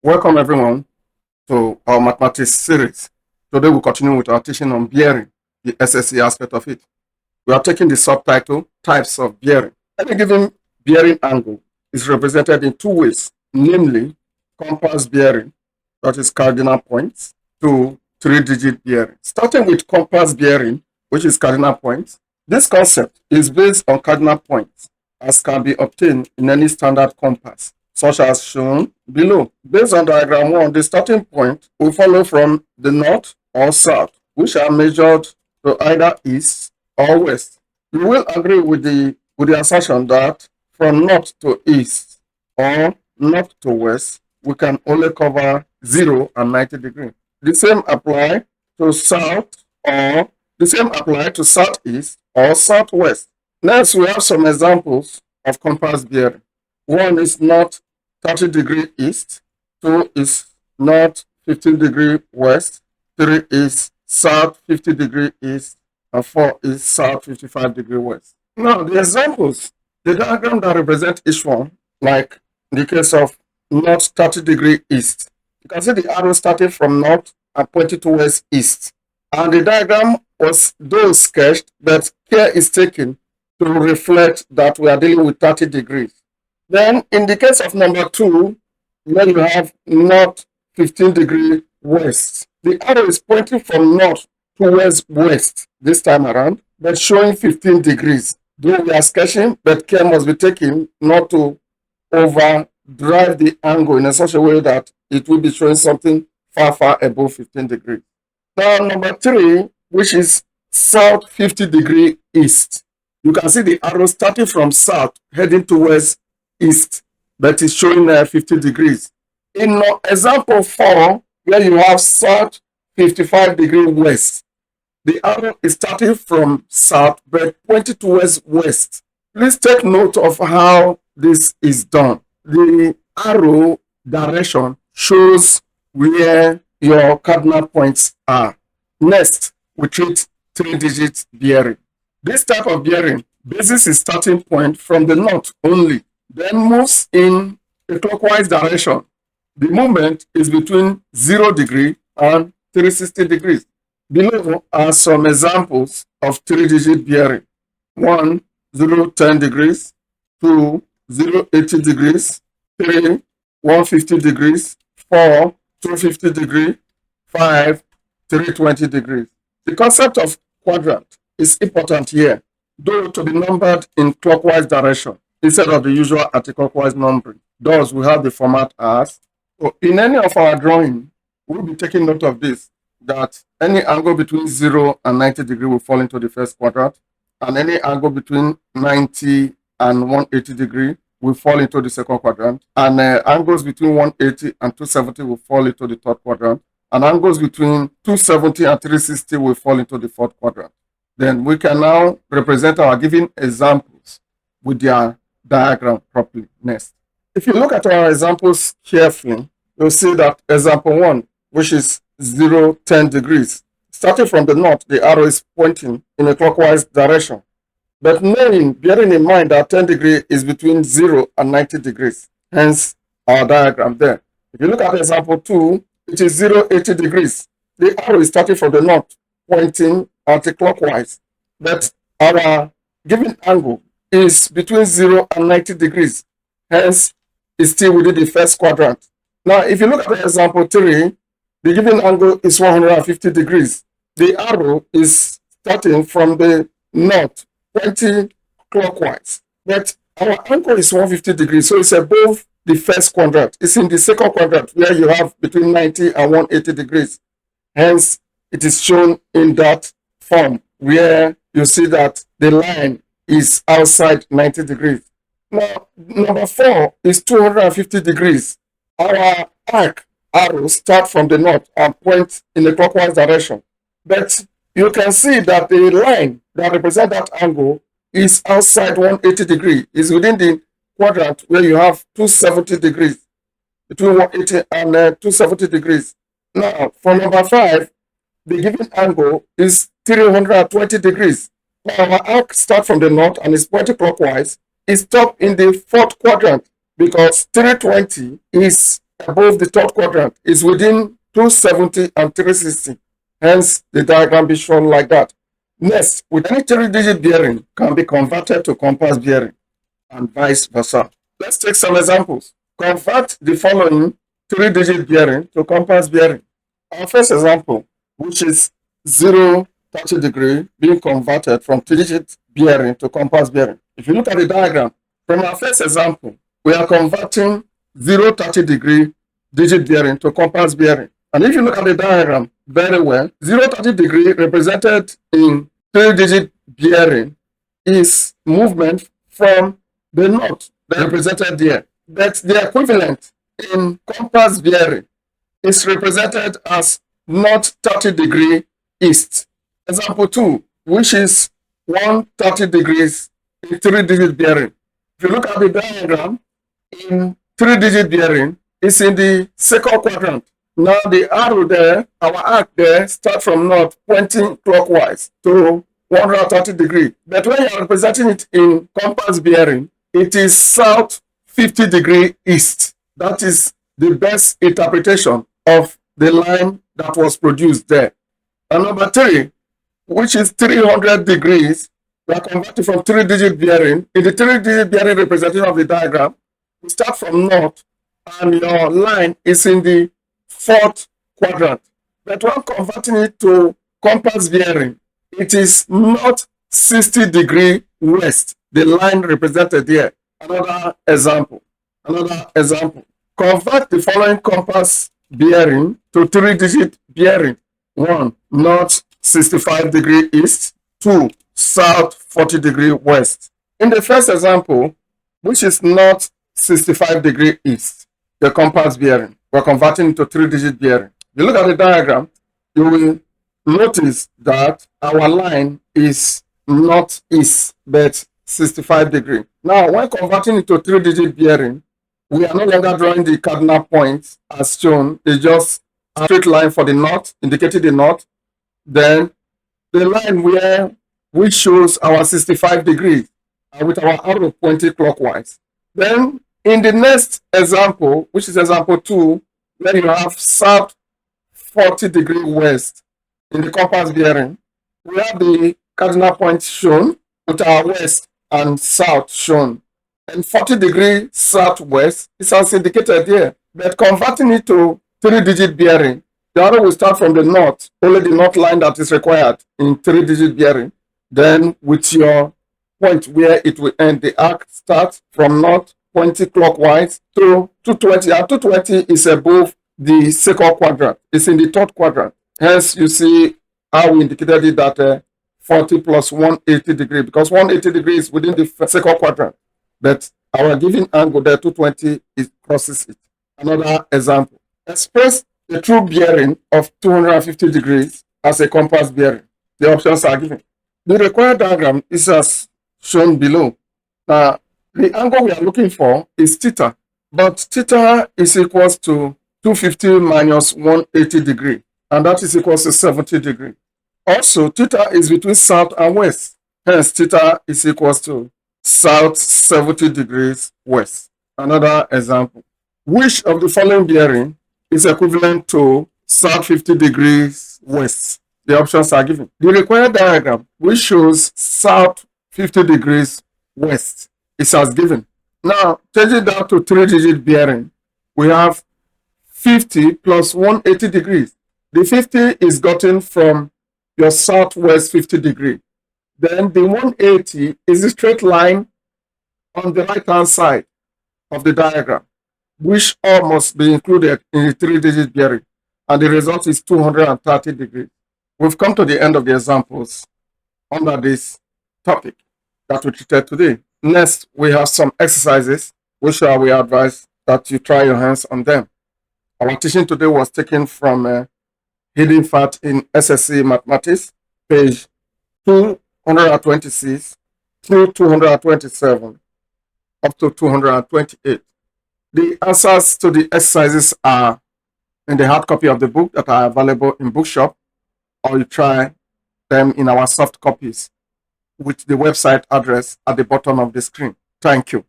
Welcome everyone to our mathematics series. Today we continue with our teaching on bearing, the SSCE aspect of it. We are taking the subtitle, Types of Bearing. Any given bearing angle is represented in two ways, namely compass bearing, that is cardinal points, to three-digit bearing. Starting with compass bearing, which is cardinal points, this concept is based on cardinal points as can be obtained in any standard compass, such as shown below. Based on diagram 1, the starting point will follow from the north or south, which are measured to either east or west. You will agree with the assertion that from north to east or north to west, we can only cover 0 and 90 degrees. The same apply to south or the same apply to southeast or southwest. Next, we have some examples of compass bearing. One is north 30-degree east, 2 is north 15-degree west, 3 is south 50-degree east, and 4 is south 55-degree west. Now, the examples, the diagram that represent each one, like in the case of north 30-degree east, you can see the arrow starting from north and pointing towards east. And the diagram was though sketched, but care is taken to reflect that we are dealing with 30 degrees. Then in the case of number 2, where you have north 15-degree west, the arrow is pointing from north towards west this time around, but showing 15 degrees. Though we are sketching, but care must be taken not to overdrive the angle in such a way that it will be showing something far above 15 degrees. Now, number 3, which is south 50-degree east. You can see the arrow starting from south, heading towards east, but it's showing 50 degrees. In example 4, where you have south 55-degree west, the arrow is starting from south, but pointing towards west. Please take note of how this is done. The arrow direction shows where your cardinal points are. Next, we treat three-digit bearing. This type of bearing bases its starting point from the north only, then moves in a clockwise direction. The movement is between 0 degree and 360 degrees. Below are some examples of three-digit bearing. 1, 0, 10 degrees, 2, 0, 80 degrees, 3, 150 degrees, 4, 250 degrees, 5, 320 degrees. The concept of quadrant is important here, though to be numbered in clockwise direction instead of the usual anti-clockwise numbering. Thus, we have the format as, so in any of our drawing, we'll be taking note of this, that any angle between 0 and 90 degrees will fall into the first quadrant, and any angle between 90 and 180 degrees will fall into the second quadrant, and angles between 180 and 270 will fall into the third quadrant, and angles between 270 and 360 will fall into the fourth quadrant. Then we can now represent our given examples with their diagram properly. Next, if you look at our examples carefully, you'll see that example 1, which is 0, 10 degrees. Starting from the north, the arrow is pointing in a clockwise direction. But bearing in mind that 10 degrees is between 0 and 90 degrees, hence our diagram there. If you look at example 2, it is 0, 80 degrees. The arrow is starting from the north, pointing anti-clockwise. But our given angle is between 0 and 90 degrees, hence it's still within the first quadrant. Now, if you look at example 3, the given angle is 150 degrees. The arrow is starting from the north, pointing clockwise. But our angle is 150 degrees, so it's above the first quadrant. It's in the second quadrant where you have between 90 and 180 degrees. Hence, it is shown in that form where you see that the line is outside 90 degrees. Now, number 4 is 250 degrees. Our arc arrows start from the north and point in a clockwise direction. But you can see that the line that represents that angle is outside 180 degrees, is within the quadrant where you have 270 degrees, between 180 and 270 degrees. Now, for number 5, the given angle is 320 degrees. Now, our arc starts from the north and is pointing clockwise. Is stopped in the fourth quadrant because 320 is above the third quadrant is within 270 and 360. Hence, the diagram be shown like that. Next, with any three-digit bearing can be converted to compass bearing and vice versa. Let's take some examples. Convert the following three-digit bearing to compass bearing. Our first example, which is 0, 30 degree, being converted from three-digit bearing to compass bearing. If you look at the diagram, from our first example, we are converting 0, 30 degree digit bearing to compass bearing. And if you look at the diagram very well, 0, 30 degree represented in three-digit bearing is movement from the north that represented there. But the equivalent in compass bearing is represented as north 30 degree east. Example 2, which is 130 degrees in three-digit bearing. If you look at the diagram, in three-digit bearing, it's in the second quadrant. Now the arrow there, our arc there, start from north, pointing clockwise to 130 degrees. But when you are representing it in compass bearing, it is south 50 degree east. That is the best interpretation of the line that was produced there. And number 3, which is 300 degrees, we are converting from three-digit bearing. In the three-digit bearing representation of the diagram, we start from north, and your line is in the fourth quadrant. But when converting it to compass bearing, it is not 60 degree west, the line represented here. Another example. Convert the following compass bearing to three-digit bearing. 1, north 65 degree east. 2, south 40 degree west. In the first example, which is north 65 degree east, the compass bearing, we're converting to three-digit bearing. If you look at the diagram, you will notice that our line is not east, but 65 degree. Now, when converting it to three-digit bearing, we are no longer drawing the cardinal points as shown. It's just a straight line for the north, indicating the north. Then the line where which shows our 65 degrees with our arrow pointing clockwise. Then in the next example, which is example 2, where you have south 40 degree west in the compass bearing, we have the cardinal points shown with our west and south shown. And 40 degree southwest is as indicated here. But converting it to three-digit bearing, the arrow will start from the north, only the north line that is required in three-digit bearing. Then with your point where it will end, the arc starts from north, pointing clockwise to 220. And 220 is above the second quadrant. It's in the third quadrant. Hence, you see how we indicated it that 40 plus 180 degree, because 180 degrees is within the second quadrant. But our given angle there, 220, it crosses it. Another example. Express the true bearing of 250 degrees as a compass bearing. The options are given. The required diagram is as shown below. Now, the angle we are looking for is theta, but theta is equals to 250 minus 180 degree, and that is equals to 70 degree. Also, theta is between south and west. Hence, theta is equals to south 70 degrees west. Another example. Which of the following bearing is equivalent to south 50 degrees west? The options are given. The required diagram, which shows south 50 degrees west, is as given. Now, changing that to three-digit bearing, we have 50 plus 180 degrees. The 50 is gotten from your southwest 50 degree. Then the 180 is a straight line on the right-hand side of the diagram, which all must be included in the three-digit bearing. And the result is 230 degrees. We've come to the end of the examples under this topic that we treated today. Next, we have some exercises, which we advise that you try your hands on them. Our teaching today was taken from Hidden Fact in SSCE Mathematics, page 226 through 227, up to 228. The answers to the exercises are in the hard copy of the book that are available in bookshop, or you try them in our soft copies with the website address at the bottom of the screen. Thank you.